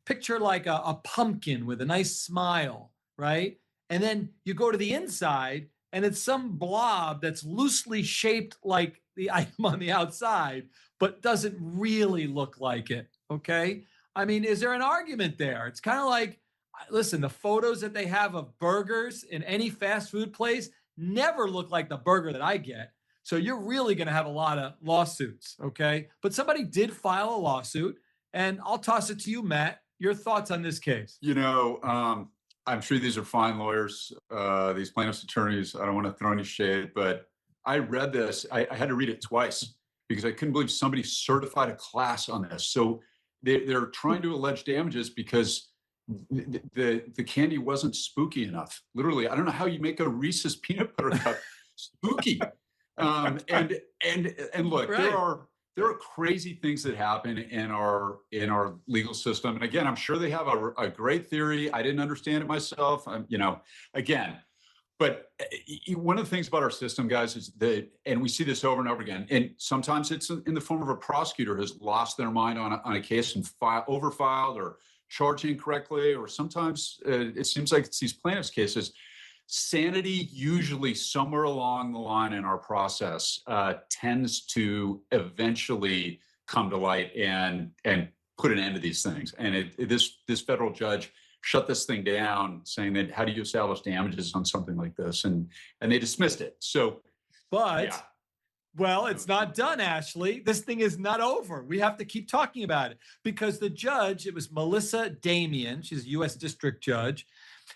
picture like a pumpkin with a nice smile, right? And then you go to the inside and it's some blob that's loosely shaped like the item on the outside, but doesn't really look like it. Okay. I mean, is there an argument there? It's kind of like, listen, the photos that they have of burgers in any fast food place never look like the burger that I get. So you're really going to have a lot of lawsuits. Okay. But somebody did file a lawsuit, and I'll toss it to you, Matt. Your thoughts on this case? I'm sure these are fine lawyers, these plaintiffs' attorneys. I don't want to throw any shade, but I read this. I had to read it twice because I couldn't believe somebody certified a class on this. So they're trying to allege damages because the candy wasn't spooky enough. Literally, I don't know how you make a Reese's peanut butter cup spooky. And look, Right. there are crazy things that happen in our legal system. And again, I'm sure they have a great theory. I didn't understand it myself. Again, but one of the things about our system, guys, is that, and we see this over and over again, and sometimes it's in the form of a prosecutor has lost their mind on a case and overfiled or charged incorrectly, or sometimes it seems like it's these plaintiffs' cases. Sanity, usually somewhere along the line in our process, tends to eventually come to light and put an end to these things. And this federal judge shut this thing down, saying that how do you establish damages on something like this, and they dismissed it. So, But yeah. well, it's not done, Ashley. This thing is not over. We have to keep talking about it because the judge, it was Melissa Damian, she's a U.S. district judge,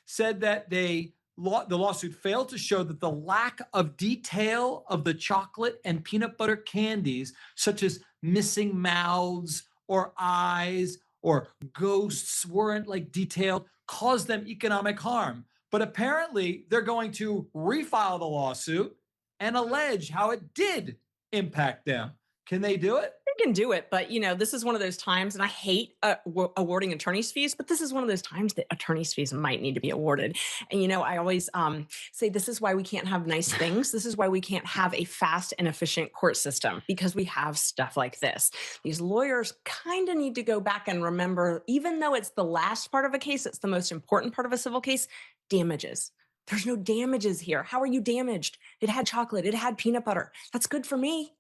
said that the lawsuit failed to show that the lack of detail of the chocolate and peanut butter candies, such as missing mouths or eyes or ghosts, weren't like detailed, caused them economic harm. But apparently, they're going to refile the lawsuit and allege how it did impact them. Can they do it? They can do it, but this is one of those times, and I hate awarding attorney's fees, but this is one of those times that attorney's fees might need to be awarded. And I always say this is why we can't have nice things. This is why we can't have a fast and efficient court system, because we have stuff like this. These lawyers kind of need to go back and remember, even though it's the last part of a case, it's the most important part of a civil case, damages. There's no damages here. How are you damaged? It had chocolate. It had peanut butter. That's good for me.